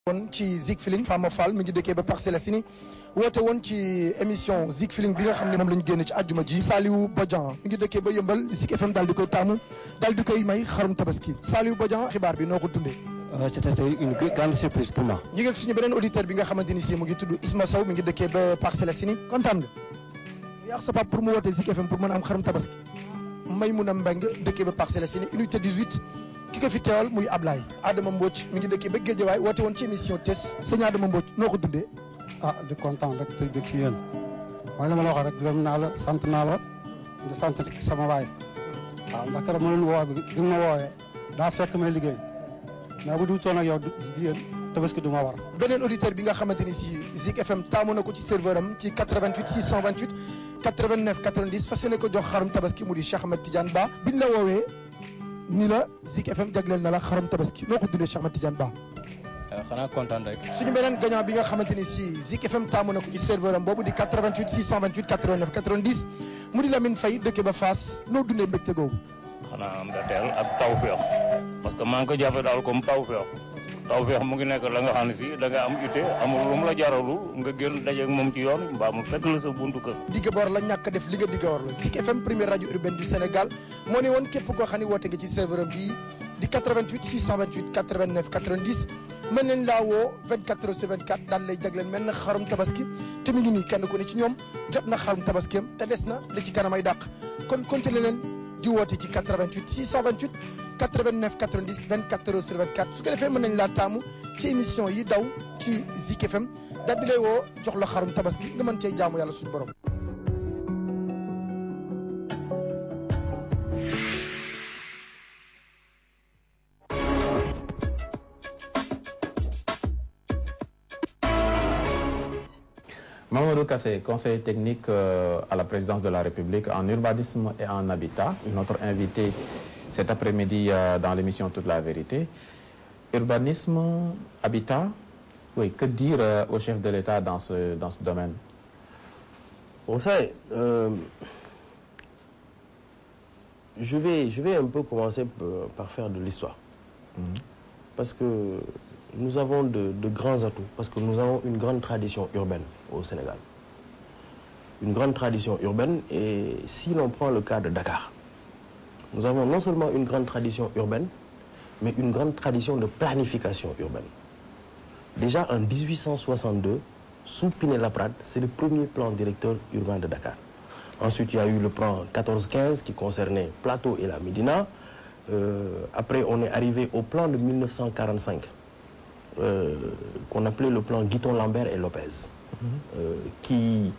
woon ci Zik Feeling Fama Fall mi ngi dëkkee ba Parcelles Assainies woote woon ci émission Zik Feeling bi nga xam ne moom la ñu génn ci àjjuma ji Saliou Bodian mi ngi dëkkee ba Yëmbal Zik FM daal di koy taamu daal di koy may xarum tabaski Saliou Bodian xibaar bi noo ko dundee. C'était une grande surprise pour moi. ñu ngi ak suñu beneen auditeur bi nga xamante ni si mu ngi tudd Isma Sow mi ngi dëkkee ba Parcelles Assainies kontaan nga. yaa sa pap pour mu woote Zik FM pour mën a am xarum tabaski Maymouna Mbengue dëkkee ba Parcelles Assainies unité 18. ki ko fi teewal muy Ablaye Adama Mbodj mi ngi dëkkee ba Guédiawaye woote woon ci émission Test sëñ Adama Mbodj noo ko dundee. ah di kontaan rek tey bëgg ci yéen waaye la ma la wax rek gërëm naa la sant naa la di sant sama waay waaw ndax keroog ma leen woo bi ma wooyee daa fekk may liggéey mais bu duutoon ak yow jigéen tabaski du ma war. beneen auditeur bi nga xamante ni si Zik FM taamu na ko ci serveur am ci 88 628 89 90 fas yéene ko jox xarum tabaski mu di Cheikh Ahmed Tidiane Ba biñ la woowee. ni la Zik FM jagleel na la xaram tabaski noo ko dundee Cheikh Ahmed Tidiane Ba. xanaa kontaan rek. suñu beneen gagnant bi nga xamante ni si Zik FM taamu na ko ci serveur am boobu di 88 628 89 90 mu di Lamine Faye dëkk ba Fass noo dundee mbégte googu. xanaa am mbetteel ak tawféex parce que maa ngi ko jàppe daal comme tawféex mu ngi nekk la nga xam ne si da nga am ité amul lu mu la jaralul nga génn dajeeg moom ci yoon mbaa mu fekk la sa buntu kër. digg boor la ñàkk def li nga digg war la Zik FM première radio urbaine du Sénégal moo ne woon képp koo xam ne woote nga ci serveur am bii di 88 628 89 90 mën nañ laa woo 24 heures sur 24 daal lay jagleel mel na xarum tabaski te mu ngi nii kenn ku ne ci ñoom jot na xarum tabaskiyam te des na li ci kanamay dàq kon continué leen di woote ci 88 628 89 90 24 heures sur 24 su ko defee mën nañ laa taamu ci émission yi daw ci Zik FM daal di lay woo jox la xarum tabaski nga mën cee jaamu yàlla suñu borom. Mamadou Kassé, conseiller technique à la présidence de la République en urbanisme et en habitat, notre invité cet après-midi dans l'émission Toute la vérité. Urbanisme, habitat, oui, que dire au chef de l'État dans ce domaine? Vous savez, je vais un peu commencer par faire de l'histoire. Parce que nous avons de grands atouts, parce que nous avons une grande tradition urbaine au Sénégal. Une grande tradition urbaine, et si l'on prend le cas de Dakar, nous avons non seulement une grande tradition urbaine, mais une grande tradition de planification urbaine. Déjà en 1862, sous Pinet-Laprade, c'est le premier plan directeur urbain de Dakar. Ensuite, il y a eu le plan 14-15 qui concernait Plateau et la Médina. Après, on est arrivé au plan de 1945. Qu'on appelait le plan Guiton-Lambert et Lopez, qui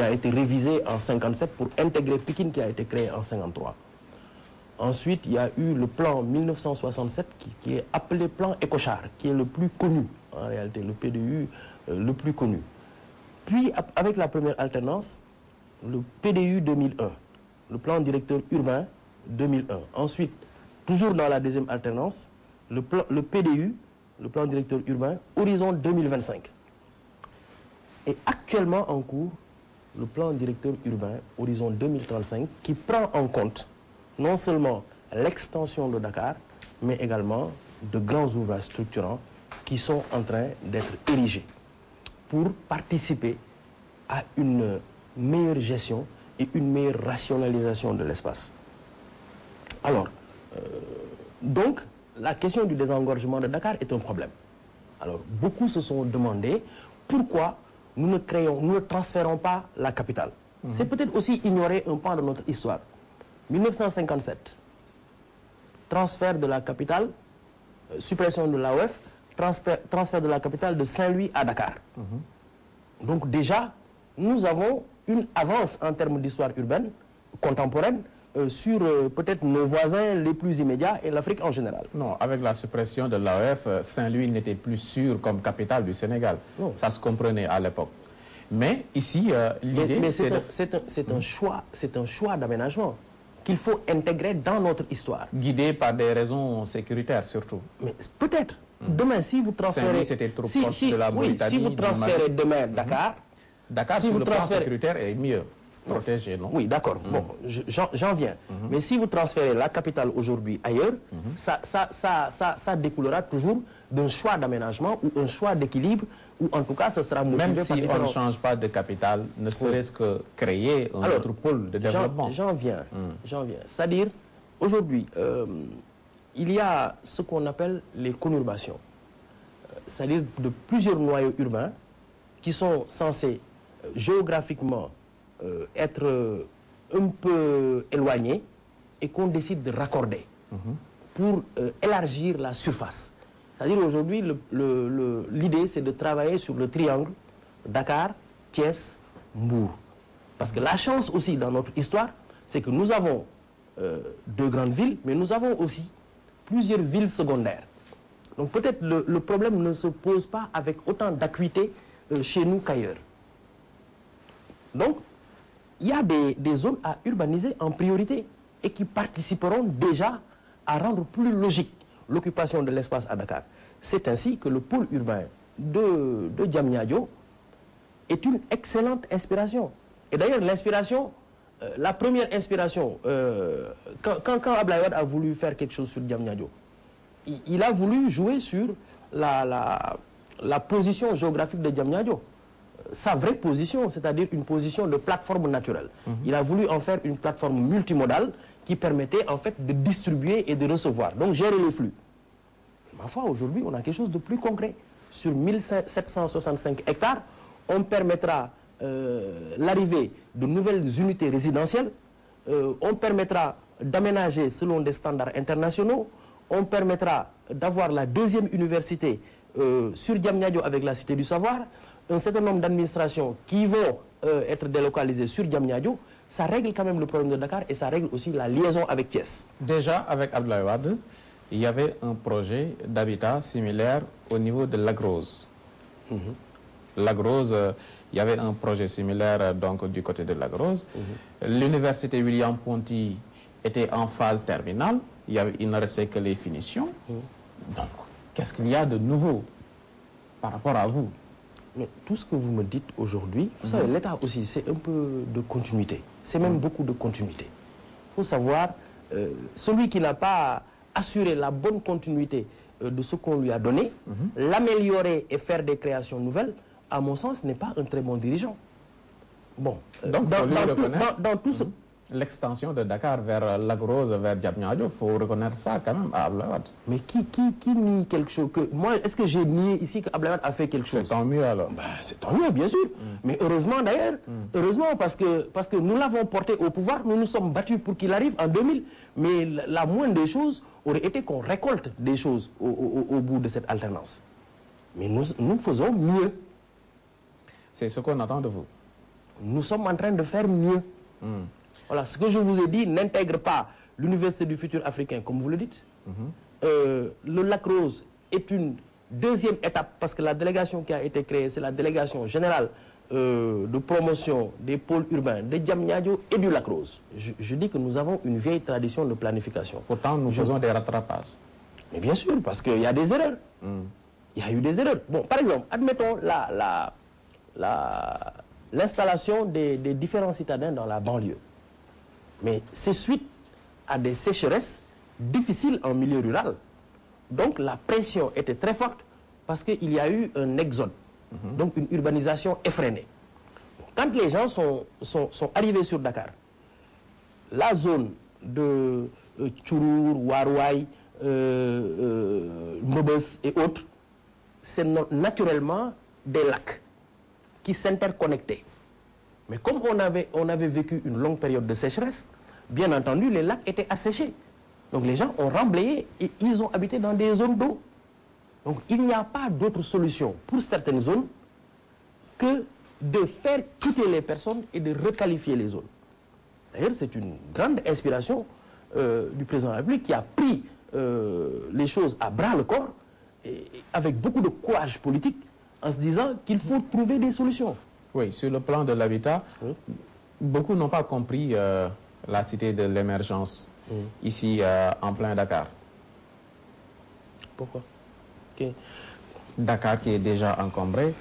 a été révisé en 57 pour intégrer Pikine qui a été créé en 53. Ensuite, il y a eu le plan 1967 qui est appelé plan Écochard, qui est le plus connu, en réalité, le PDU le plus connu. Puis, avec la première alternance, le PDU 2001, le plan directeur urbain 2001. Ensuite, toujours dans la deuxième alternance, le PDU, le plan directeur urbain, horizon 2025. Et actuellement en cours, le plan directeur urbain, horizon 2035, qui prend en compte non seulement l'extension de Dakar, mais également de grands ouvrages structurants qui sont en train d'être érigés pour participer à une meilleure gestion et une meilleure rationalisation de l'espace. Alors, donc, la question du désengorgement de Dakar est un problème. Alors, beaucoup se sont demandé pourquoi nous ne transférons pas la capitale. C'est peut-être aussi ignorer un pan de notre histoire. 1957, transfert de la capitale, suppression de l'AOF, transfert de la capitale de Saint-Louis à Dakar. Donc déjà, nous avons une avance en termes d'histoire urbaine, contemporaine, sur peut-être nos voisins les plus immédiats et l'Afrique en général. Non, avec la suppression de l'AOF, Saint-Louis n'était plus sûr comme capitale du Sénégal. Non. Ça se comprenait à l'époque. Mais ici, l'idée... c'est un choix d'aménagement qu'il faut intégrer dans notre histoire. Guidé par des raisons sécuritaires surtout. Mais peut-être. Demain, si vous transférez... Saint-Louis, c'était trop proche de la Mauritanie. Si vous transférez demain Dakar... Dakar, si sur le plan sécuritaire, est mieux protégé, non? Oui, d'accord. Bon, j'en viens. Mais si vous transférez la capitale aujourd'hui ailleurs, ça découlera toujours d'un choix d'aménagement ou un choix d'équilibre, ou en tout cas, ce sera motivé Même par si on ne change pas de capitale, ne serait-ce que créer un autre pôle de développement. J'en viens. C'est-à-dire, aujourd'hui, il y a ce qu'on appelle les conurbations. C'est-à-dire de plusieurs noyaux urbains qui sont censés géographiquement être un peu éloignés et qu'on décide de raccorder pour élargir la surface. C'est-à-dire aujourd'hui, l'idée c'est de travailler sur le triangle Dakar, Thiès, Mbour. Parce que la chance aussi dans notre histoire, c'est que nous avons deux grandes villes, mais nous avons aussi plusieurs villes secondaires. Donc peut-être le problème ne se pose pas avec autant d'acuité chez nous qu'ailleurs. Donc, il y a des zones à urbaniser en priorité et qui participeront déjà à rendre plus logique l'occupation de l'espace à Dakar. C'est ainsi que le pôle urbain de Diamniadio est une excellente inspiration. Et d'ailleurs, l'inspiration, la première inspiration, quand Abdoulaye Wade a voulu faire quelque chose sur Diamniadio, il a voulu jouer sur la position géographique de Diamniadio. Sa vraie position, c'est-à-dire une position de plateforme naturelle. Il a voulu en faire une plateforme multimodale qui permettait en fait de distribuer et de recevoir, donc gérer les flux. Ma foi, aujourd'hui, on a quelque chose de plus concret. Sur 1765 hectares, on permettra l'arrivée de nouvelles unités résidentielles, on permettra d'aménager selon des standards internationaux, on permettra d'avoir la deuxième université sur Diamniadio avec la Cité du Savoir, un certain nombre d'administrations qui vont être délocalisées sur Diamniadio. Ça règle quand même le problème de Dakar et ça règle aussi la liaison avec Thiès. Déjà, avec Abdoulaye Wade, il y avait un projet d'habitat similaire au niveau de Lac Rose. Lac Rose, il y avait un projet similaire donc, du côté de Lac Rose. L'université William Ponty était en phase terminale. Il ne restait que les finitions. Donc, qu'est-ce qu'il y a de nouveau par rapport à vous? Mais tout ce que vous me dites aujourd'hui, vous savez, l'État aussi, c'est un peu de continuité. C'est même beaucoup de continuité. Il faut savoir, celui qui n'a pas assuré la bonne continuité de ce qu'on lui a donné, l'améliorer et faire des créations nouvelles, à mon sens, n'est pas un très bon dirigeant. Bon, donc, dans tout ce... L'extension de Dakar vers Lac Rose, vers Diamniadio, il faut reconnaître ça quand même à Abdoulaye Wade. Mais qui nie quelque chose que... Moi, est-ce que j'ai nié ici qu'Abdoulaye Wade a fait quelque chose? C'est tant mieux alors. Ben, c'est tant mieux, bien sûr. Mais heureusement d'ailleurs, heureusement parce que nous l'avons porté au pouvoir, nous nous sommes battus pour qu'il arrive en 2000. Mais la moindre des choses aurait été qu'on récolte des choses au bout de cette alternance. Mais nous faisons mieux. C'est ce qu'on attend de vous. Nous sommes en train de faire mieux. Voilà, ce que je vous ai dit n'intègre pas l'Université du futur africain, comme vous le dites. Le Lac Rose est une deuxième étape, parce que la délégation qui a été créée, c'est la délégation générale de promotion des pôles urbains de Diamniadio et du Lac Rose. Je dis que nous avons une vieille tradition de planification. Pourtant, nous faisons des rattrapages. Mais bien sûr, parce qu'il y a des erreurs. Il y a eu des erreurs. Bon, par exemple, admettons l'installation des différents citadins dans la banlieue. Mais c'est suite à des sécheresses difficiles en milieu rural. Donc la pression était très forte parce qu'il y a eu un exode, donc une urbanisation effrénée. Quand les gens sont arrivés sur Dakar, la zone de Tchourour, Warouaï, Mbobes et autres, c'est naturellement des lacs qui s'interconnectaient. Mais comme on avait vécu une longue période de sécheresse, bien entendu, les lacs étaient asséchés. Donc les gens ont remblayé et ils ont habité dans des zones d'eau. Donc il n'y a pas d'autre solution pour certaines zones que de faire quitter les personnes et de requalifier les zones. D'ailleurs, c'est une grande inspiration du président de la République qui a pris les choses à bras le corps et avec beaucoup de courage politique en se disant qu'il faut trouver des solutions. Oui, sur le plan de l'habitat, beaucoup n'ont pas compris la cité de l'émergence ici en plein Dakar. Pourquoi? Dakar qui est déjà encombré.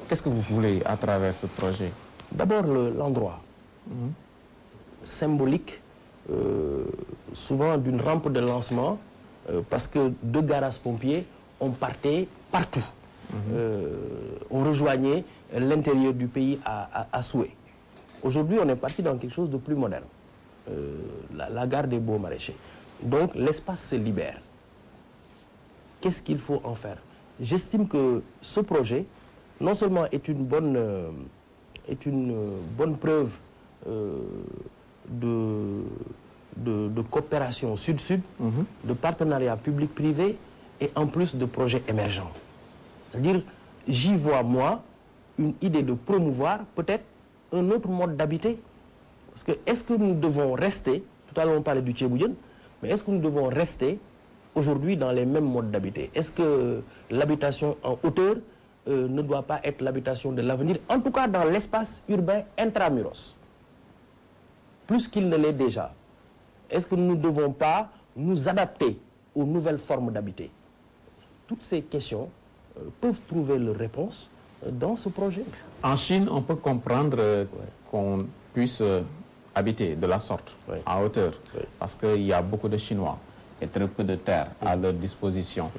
Qu'est-ce que vous voulez à travers ce projet? D'abord l'endroit symbolique, souvent d'une rampe de lancement, parce que deux garages pompiers on partait partout. On rejoignait l'intérieur du pays à souhait. Aujourd'hui, on est parti dans quelque chose de plus moderne. La gare des Beaux Maraîchers. Donc, l'espace se libère. Qu'est-ce qu'il faut en faire? J'estime que ce projet, non seulement est une bonne preuve de coopération sud-sud, de partenariat public-privé et en plus de projets émergents. C'est-à-dire, j'y vois, moi, une idée de promouvoir peut-être un autre mode d'habiter. Parce que est-ce que nous devons rester, tout à l'heure on parlait du Tchéboudian, mais est-ce que nous devons rester aujourd'hui dans les mêmes modes d'habiter? Est-ce que l'habitation en hauteur ne doit pas être l'habitation de l'avenir, en tout cas dans l'espace urbain intramuros, plus qu'il ne l'est déjà? Est-ce que nous ne devons pas nous adapter aux nouvelles formes d'habiter? Toutes ces questions peuvent trouver leur réponse dans ce projet. En Chine, on peut comprendre qu'on puisse habiter de la sorte, en hauteur, parce qu'il y a beaucoup de Chinois et très peu de terre à leur disposition.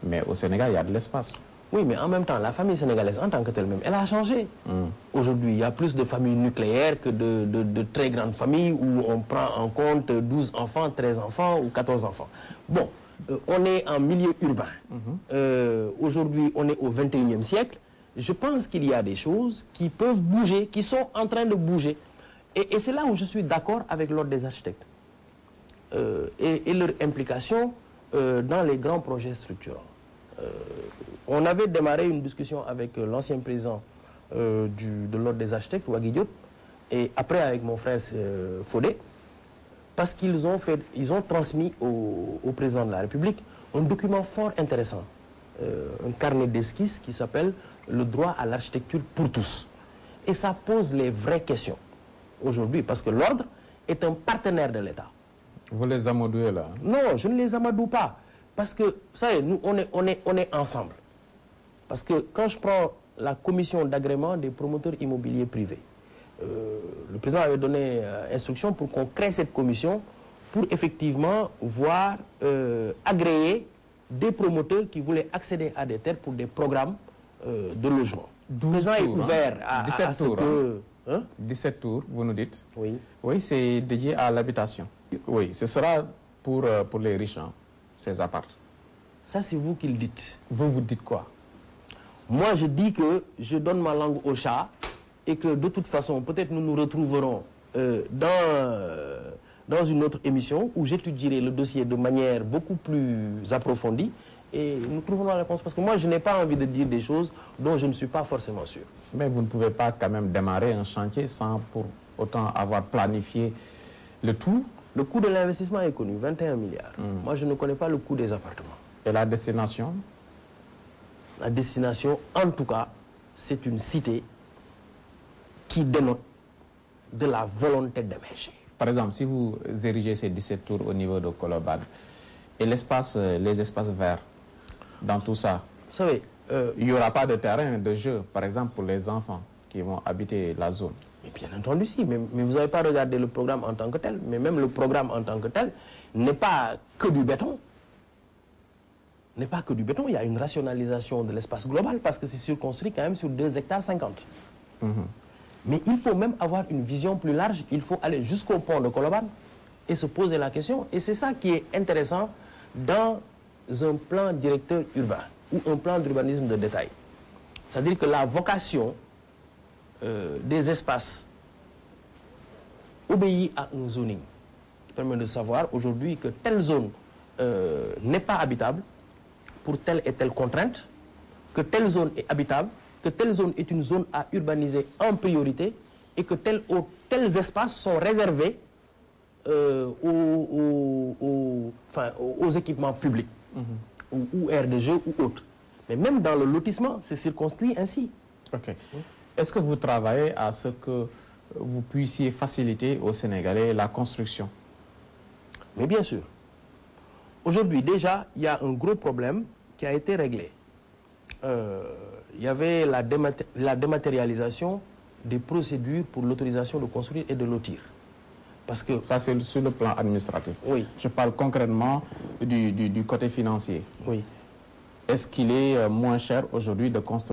Mais au Sénégal, il y a de l'espace. Oui, mais en même temps, la famille sénégalaise en tant que telle même, elle a changé. Aujourd'hui, il y a plus de familles nucléaires que de très grandes familles où on prend en compte 12 enfants, 13 enfants ou 14 enfants. Bon, on est en milieu urbain. Aujourd'hui, on est au 21e siècle. Je pense qu'il y a des choses qui peuvent bouger, qui sont en train de bouger. Et c'est là où je suis d'accord avec l'Ordre des architectes et leur implication dans les grands projets structurants. On avait démarré une discussion avec l'ancien président de l'Ordre des architectes, Ouagui Diop, et après avec mon frère Fodé, parce qu'ils ont transmis au président de la République un document fort intéressant, un carnet d'esquisses qui s'appelle « Le droit à l'architecture pour tous ». Et ça pose les vraies questions aujourd'hui, parce que l'Ordre est un partenaire de l'État. Vous les amadouez là? Non, je ne les amadoue pas. Parce que, vous savez, nous, on est ensemble. Parce que quand je prends la commission d'agrément des promoteurs immobiliers privés, le président avait donné instruction pour qu'on crée cette commission pour effectivement voir agréer des promoteurs qui voulaient accéder à des terres pour des programmes de logement. Le président est ouvert à ce que... 17 tours, vous nous dites? Oui. Oui, c'est dédié à l'habitation. Oui, ce sera pour les riches, hein, ces apparts. Ça, c'est vous qui le dites. Vous dites quoi? Moi, je dis que je donne ma langue au chat et que de toute façon, peut-être nous nous retrouverons dans une autre émission où j'étudierai le dossier de manière beaucoup plus approfondie et nous trouverons la réponse. Parce que moi, je n'ai pas envie de dire des choses dont je ne suis pas forcément sûr. Mais vous ne pouvez pas quand même démarrer un chantier sans pour autant avoir planifié le tout? Le coût de l'investissement est connu, 21 milliards. Moi, je ne connais pas le coût des appartements. Et la destination? La destination, en tout cas, c'est une cité qui dénote de la volonté d'émerger. Par exemple, si vous érigez ces 17 tours au niveau de Colobane, et les espaces verts, dans tout ça, vous savez, il n'y aura pas de terrain de jeu, par exemple, pour les enfants qui vont habiter la zone? Mais bien entendu, si. Mais vous n'avez pas regardé le programme en tant que tel. Mais même le programme en tant que tel n'est pas que du béton. N'est pas que du béton. Il y a une rationalisation de l'espace global parce que c'est circonscrit quand même sur 2,50 hectares. Mais il faut même avoir une vision plus large. Il faut aller jusqu'au pont de Colobane et se poser la question. Et c'est ça qui est intéressant dans un plan directeur urbain ou un plan d'urbanisme de détail. C'est-à-dire que la vocation des espaces obéit à un zoning qui permet de savoir aujourd'hui que telle zone n'est pas habitable pour telle et telle contrainte, que telle zone est habitable, que telle zone est une zone à urbaniser en priorité et que tels espaces sont réservés aux équipements publics ou aires de jeu ou autres. Mais même dans le lotissement, c'est circonscrit ainsi. Ok. Est-ce que vous travaillez à ce que vous puissiez faciliter aux Sénégalais la construction? Mais bien sûr. Aujourd'hui, déjà, il y a un gros problème qui a été réglé. Il y avait la dématérialisation des procédures pour l'autorisation de construire et de lotir. Parce que... Ça, c'est sur le plan administratif. Oui. Je parle concrètement du côté financier. Oui. est-ce qu'il est moins cher aujourd'hui de construire